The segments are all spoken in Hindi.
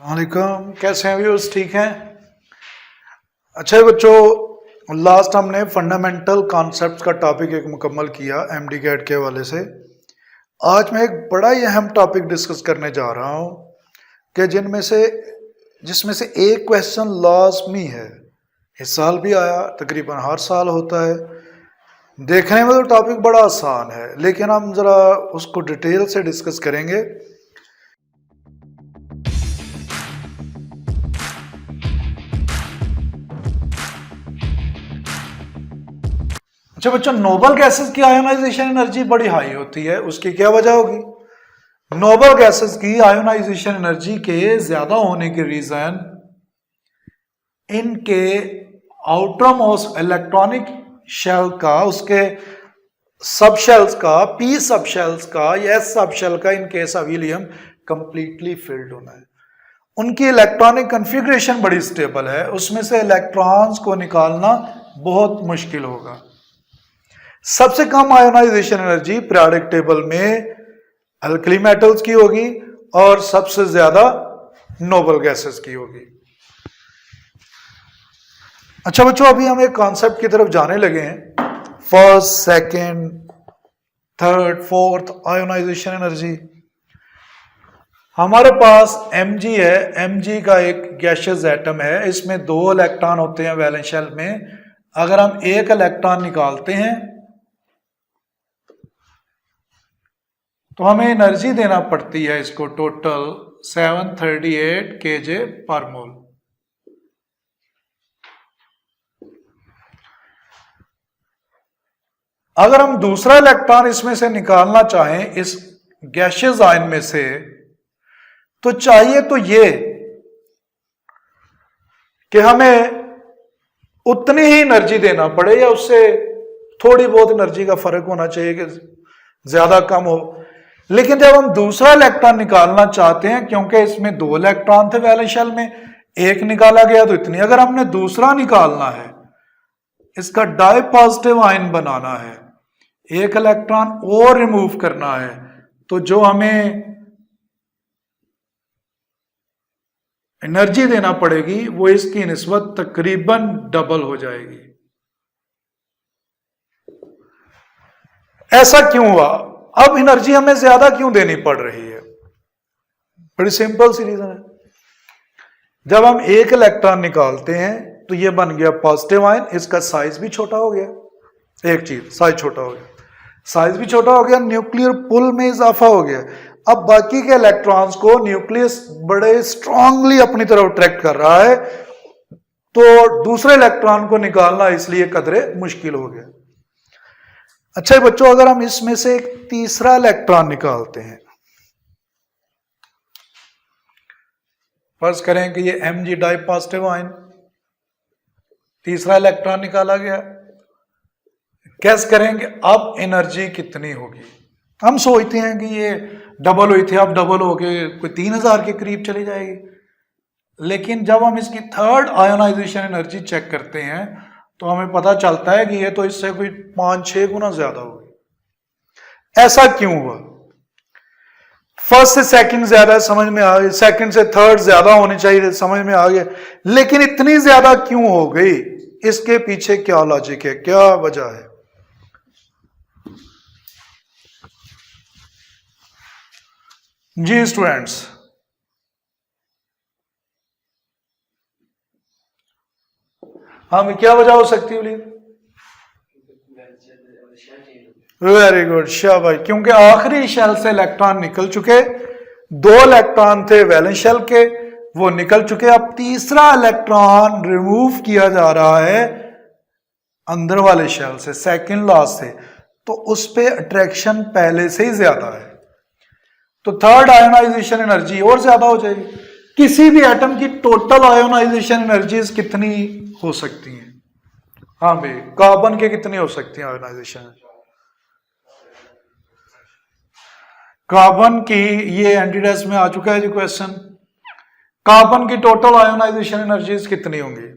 वालेकुम, कैसे हैं व्यूअर्स? ठीक हैं? अच्छा बच्चों, लास्ट हमने फंडामेंटल कॉन्सेप्ट्स का टॉपिक एक मुकम्मल किया एमडी कैट के हवाले से। आज मैं एक बड़ा ही अहम टॉपिक डिस्कस करने जा रहा हूं कि जिसमें से एक क्वेश्चन लाजमी है। इस साल भी आया, तकरीबन हर साल होता है। देखने में तो टॉपिक बड़ा आसान है, लेकिन हम ज़रा उसको डिटेल से डिस्कस करेंगे। अच्छा बच्चों, नोबल गैसेस की आयोनाइजेशन एनर्जी बड़ी हाई होती है, उसकी क्या वजह होगी? नोबल गैसेस की आयोनाइजेशन एनर्जी के ज्यादा होने के रीजन इनके आउटर मोस्ट इलेक्ट्रॉनिक शेल का, उसके सब शेल्स का, पी सब शेल्स का या एस सब शेल का in case of helium completely filled होना है। उनकी इलेक्ट्रॉनिक कॉन्फ़िगरेशन बड़ी स्टेबल है, उसमें से इलेक्ट्रॉन्स को निकालना बहुत मुश्किल होगा। सबसे कम आयोनाइजेशन एनर्जी पीरियोडिक टेबल में अल्कली मेटल्स की होगी और सबसे ज्यादा नोबल गैसेस की होगी। अच्छा बच्चों, अभी हम एक कॉन्सेप्ट की तरफ जाने लगे हैं। First, second, third, fourth ionisation energy. हमारे पास Mg है। Mg का एक गैशियस एटम है, इसमें 2 इलेक्ट्रॉन होते हैं वैलेंस शेल में। अगर हम एक इलेक्ट्रॉन निकालते हैं तो हमें एनर्जी देना पड़ती है इसको टोटल 738 kJ पर मोल। अगर हम दूसरा इलेक्ट्रॉन इसमें से निकालना चाहें इस गैशियस आयन में से, तो चाहिए तो ये कि हमें उतनी ही एनर्जी देना पड़े या उससे थोड़ी बहुत एनर्जी का फर्क होना चाहिए कि ज्यादा कम हो। लेकिन जब हम दूसरा इलेक्ट्रॉन निकालना चाहते हैं, क्योंकि इसमें 2 इलेक्ट्रॉन थे वैलेंस शेल में, एक निकाला गया तो इतनी। अगर हमने दूसरा निकालना है, इसका डाई पॉजिटिव आयन बनाना है, एक इलेक्ट्रॉन और रिमूव करना है, तो जो हमें एनर्जी देना पड़ेगी वो इसकी निस्बत तकरीबन डबल हो जाएगी। ऐसा क्यों हुआ? अब एनर्जी हमें ज्यादा क्यों देनी पड़ रही है? बड़ी सिंपल सी रीजन है। जब हम एक इलेक्ट्रॉन निकालते हैं तो ये बन गया पॉजिटिव आयन, इसका साइज भी छोटा हो गया। एक चीज, साइज छोटा हो गया, साइज भी छोटा हो गया, न्यूक्लियर पुल में इजाफा हो गया। अब बाकी के इलेक्ट्रॉन्स को न्यूक्लियस बड़े स्ट्रांगली अपनी तरफ अट्रैक्ट कर रहा है, तो दूसरे इलेक्ट्रॉन को निकालना इसलिए कदरे मुश्किल हो गया। अच्छा बच्चों, अगर हम इसमें से एक तीसरा इलेक्ट्रॉन निकालते हैं, फर्ज करें कि ये Mg डाई पॉजिटिव आयन, तीसरा इलेक्ट्रॉन निकाला गया, कैस करेंगे अब एनर्जी कितनी होगी? हम सोचते हैं कि ये डबल हुई थी, अब डबल हो के कोई 3000 के करीब चली जाएगी। लेकिन जब हम इसकी थर्ड आयोनाइजेशन एनर्जी चेक करते हैं तो हमें पता चलता है कि ये तो इससे कोई 5-6 गुना ज्यादा होगी। ऐसा क्यों हुआ? फर्स्ट से सेकंड ज्यादा समझ में आ गया, सेकंड से थर्ड ज्यादा होनी चाहिए समझ में आ गया, लेकिन इतनी ज्यादा क्यों हो गई? इसके पीछे क्या लॉजिक है, क्या वजह है? जी स्टूडेंट्स, हाँ, क्या वजह हो सकती है? वेरी गुड, शाबाश। क्योंकि आखिरी शेल से इलेक्ट्रॉन निकल चुके, 2 इलेक्ट्रॉन थे वैलेंस शेल के, वो निकल चुके। अब तीसरा इलेक्ट्रॉन रिमूव किया जा रहा है अंदर वाले शेल से, सेकंड लास्ट से, तो उस पे अट्रैक्शन पहले से ही ज्यादा है, तो थर्ड आयोनाइजेशन एनर्जी और ज्यादा हो जाएगी। किसी भी एटम की टोटल आयोनाइजेशन एनर्जीज कितनी हो सकती हैं? हाँ भाई, कार्बन के कितनी हो सकती है आयोनाइजेशन? कार्बन की, ये एंटीडेस में आ चुका है जो क्वेश्चन, कार्बन की टोटल आयोनाइजेशन एनर्जीज कितनी होंगी?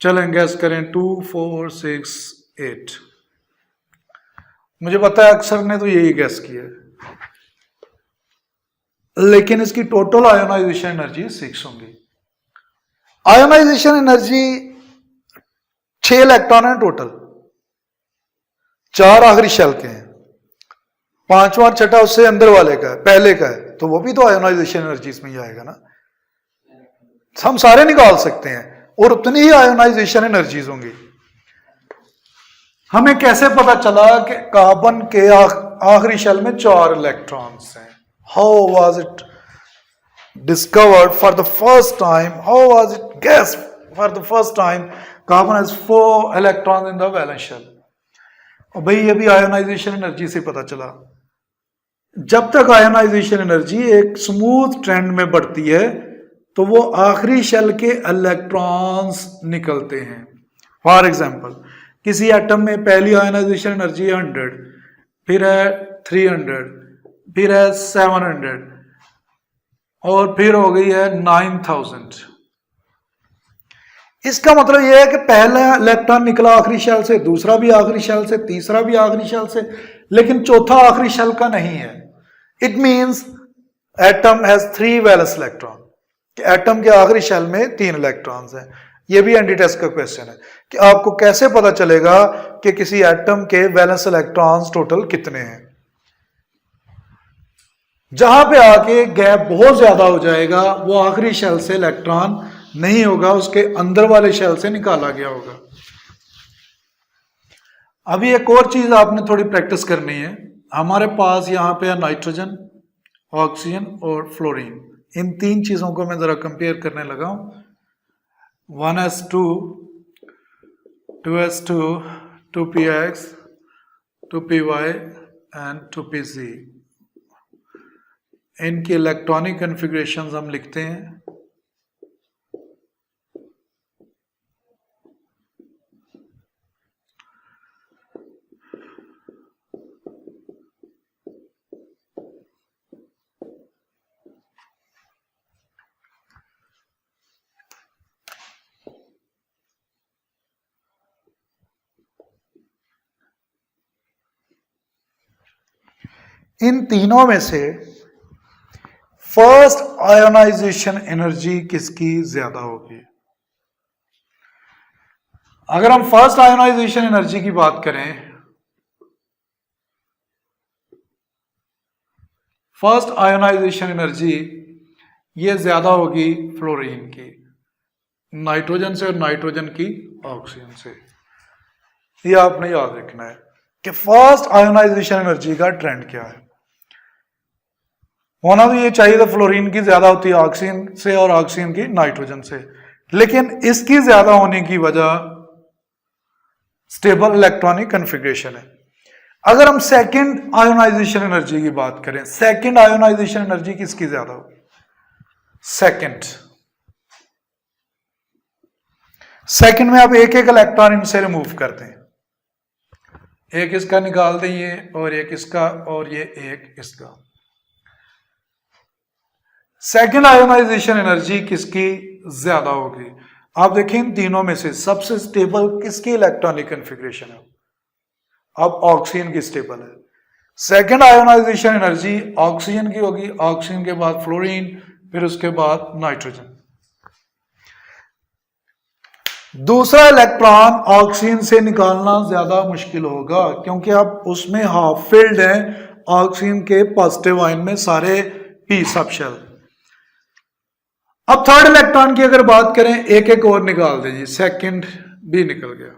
चलें गैस करें। 2, 4, 6, 8। मुझे पता है अक्सर ने तो यही गैस किया है। लेकिन इसकी टोटल आयोनाइजेशन एनर्जी 6 होंगी। आयोनाइजेशन एनर्जी 6 इलेक्ट्रॉन है टोटल, 4 आखिरी शेल के हैं, 5वां और छठा उससे अंदर वाले का है, पहले का है, तो वो भी तो आयोनाइजेशन एनर्जी इसमें ही आएगा ना। हम सारे निकाल सकते हैं और उतनी ही आयोनाइजेशन एनर्जीज होंगी। हमें कैसे पता चला कि कार्बन के आखिरी शेल में 4 इलेक्ट्रॉन्स हैं? How was it discovered for the first time? How was it guessed for the first time carbon has 4 electrons in the valence shell? और भाई ये भी आयोनाइजेशन एनर्जी से पता चला। जब तक आयोनाइजेशन एनर्जी एक स्मूथ ट्रेंड में बढ़ती है तो वो आखिरी शेल के इलेक्ट्रॉन्स निकलते हैं। फॉर एग्जांपल, किसी एटम में पहली आयोनाइजेशन एनर्जी है 100, फिर है 300, फिर है 700 और फिर हो गई है 9000। इसका मतलब यह है कि पहला इलेक्ट्रॉन निकला आखिरी शेल से, दूसरा भी आखिरी शेल से, तीसरा भी आखिरी शेल से, लेकिन चौथा आखिरी शेल का नहीं है। It means atom has 3 valence electron. Atom के आखिरी शेल में 3 इलेक्ट्रॉन्स हैं। यह भी एंटी टेस्ट का क्वेश्चन है कि आपको कैसे पता चलेगा कि किसी एटम के वैलेंस इलेक्ट्रॉन्स टोटल कितने हैं। जहां पे आके गैप बहुत ज्यादा हो जाएगा वो आखिरी शेल से इलेक्ट्रॉन नहीं होगा, उसके अंदर वाले शेल से निकाला गया होगा। अभी एक और चीज आपने थोड़ी प्रैक्टिस करनी है। हमारे पास यहां पे है नाइट्रोजन, ऑक्सीजन और फ्लोरीन। इन 3 चीजों को मैं जरा कंपेयर करने लगा हूं। 1s2, 2s2, 2px, 2py and 2pz। इनकी इलेक्ट्रॉनिक कन्फिग्रेशंस हम लिखते हैं। इन तीनों में से फर्स्ट आयोनाइजेशन एनर्जी किसकी ज्यादा होगी? अगर हम फर्स्ट आयोनाइजेशन एनर्जी की बात करें, फर्स्ट आयोनाइजेशन एनर्जी ये ज्यादा होगी फ्लोरीन की, नाइट्रोजन से, और नाइट्रोजन की ऑक्सीजन से। ये आपने याद रखना है कि फर्स्ट आयोनाइजेशन एनर्जी का ट्रेंड क्या है। होना तो ये चाहिए था फ्लोरीन की ज्यादा होती है ऑक्सीजन से और ऑक्सीजन की नाइट्रोजन से, लेकिन इसकी ज्यादा होने की वजह स्टेबल इलेक्ट्रॉनिक कन्फिग्रेशन है। अगर हम सेकंड आयोनाइजेशन एनर्जी की बात करें, सेकंड आयोनाइजेशन एनर्जी किसकी ज्यादा होगी? सेकंड में आप एक एक इलेक्ट्रॉन इनसे रिमूव करते हैं, एक इसका निकाल दें ये, और एक इसका, और ये एक इसका। सेकंड आयोनाइजेशन एनर्जी किसकी ज्यादा होगी? आप देखें इन तीनों में से सबसे स्टेबल किसकी इलेक्ट्रॉनिक कन्फिग्रेशन है? अब ऑक्सीजन की स्टेबल है। सेकंड आयोनाइजेशन एनर्जी ऑक्सीजन की होगी, ऑक्सीजन के बाद फ्लोरीन, फिर उसके बाद नाइट्रोजन। दूसरा इलेक्ट्रॉन ऑक्सीजन से निकालना ज्यादा मुश्किल होगा क्योंकि आप उसमें हाफ फिल्ड है, ऑक्सीजन के पॉजिटिव आयन में सारे पी सब शेल। अब थर्ड इलेक्ट्रॉन की अगर बात करें, एक एक और निकाल दीजिए, सेकंड भी निकल गया।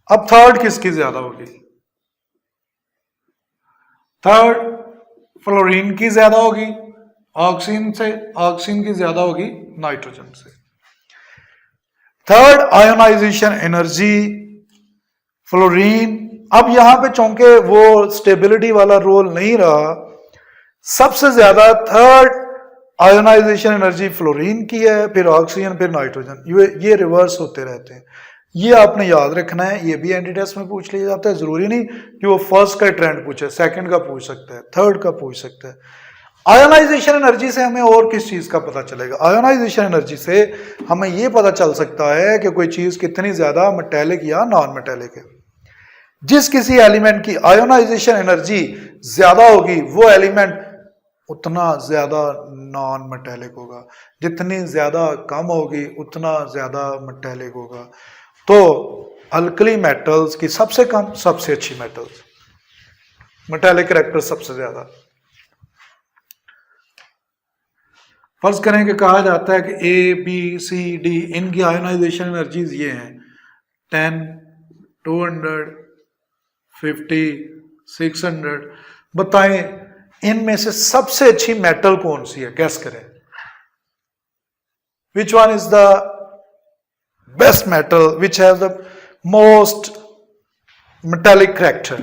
अब थर्ड किसकी ज्यादा होगी? थर्ड फ्लोरीन की ज्यादा होगी ऑक्सीजन से, ऑक्सीजन की ज्यादा होगी नाइट्रोजन से। Third ionization energy fluorine. अब यहां पे चूंकि वो स्टेबिलिटी वाला रोल नहीं रहा, सबसे ज्यादा थर्ड आयोनाइजेशन एनर्जी फ्लोरीन की है, फिर ऑक्सीजन, फिर नाइट्रोजन। ये रिवर्स होते रहते हैं, ये आपने याद रखना है। ये भी एंटी टेस्ट में पूछ लिया जाता है। जरूरी नहीं कि वो फर्स्ट का ट्रेंड पूछे, सेकंड का पूछ सकता है, थर्ड का पूछ सकता है। आयोनाइजेशन एनर्जी से हमें और किस चीज का पता चलेगा? आयोनाइजेशन एनर्जी से हमें यह पता चल सकता है कि कोई चीज कितनी ज्यादा मेटेलिक या नॉन मेटेलिक है। जिस किसी एलिमेंट की आयोनाइजेशन एनर्जी ज्यादा होगी वो एलिमेंट उतना ज्यादा नॉन मेटेलिक होगा, जितनी ज्यादा कम होगी उतना ज्यादा मेटेलिक होगा। तो अल्कली मेटल्स की सबसे कम सबसे अच्छी मेटल्स, मेटेलिक कैरेक्टर सबसे ज्यादा। फर्ज करें कि कहा जाता है कि ए बी सी डी इनकी आयोनाइजेशन एनर्जीज ये हैं 10, 200, 50, 600। बताएं इनमें से सबसे अच्छी मेटल कौन सी है, गैस करें। Which one is the best metal which has the most metallic character,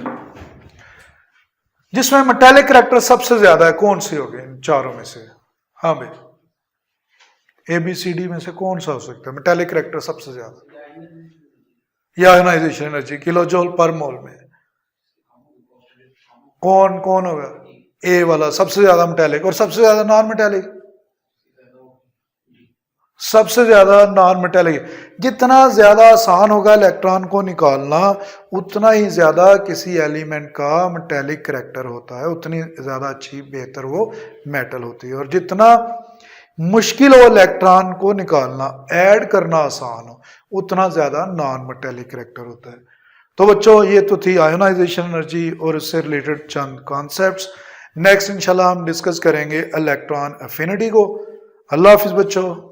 जिसमें मेटेलिक कैरेक्टर सबसे ज्यादा है, कौन सी होगी इन चारों में से? हाँ भाई, ए बी सी डी में से कौन सा हो सकता है मेटेलिक कैरेक्टर सबसे ज्यादा? या आयोनाइजेशन एनर्जी किलो जूल पर मोल में कौन कौन होगा? ए वाला सबसे ज्यादा मेटेलिक, और सबसे ज्यादा नॉन मेटेलिक? सबसे ज्यादा नॉन मेटेलिक। जितना ज्यादा आसान होगा इलेक्ट्रॉन को निकालना, उतना ही ज्यादा किसी एलिमेंट का मेटेलिक कैरेक्टर होता है, उतनी ज्यादा अच्छी बेहतर वो मेटल होती है। और जितना मुश्किल हो इलेक्ट्रॉन को निकालना, ऐड करना आसान हो, उतना ज्यादा नॉन मेटेलिक कैरेक्टर होता है। तो बच्चों ये तो थी आयोनाइजेशन एनर्जी और उससे रिलेटेड चंद कॉन्सेप्ट्स। नेक्स्ट इंशाल्लाह हम डिस्कस करेंगे इलेक्ट्रॉन एफिनिटी को। अल्लाह हाफिज बच्चों।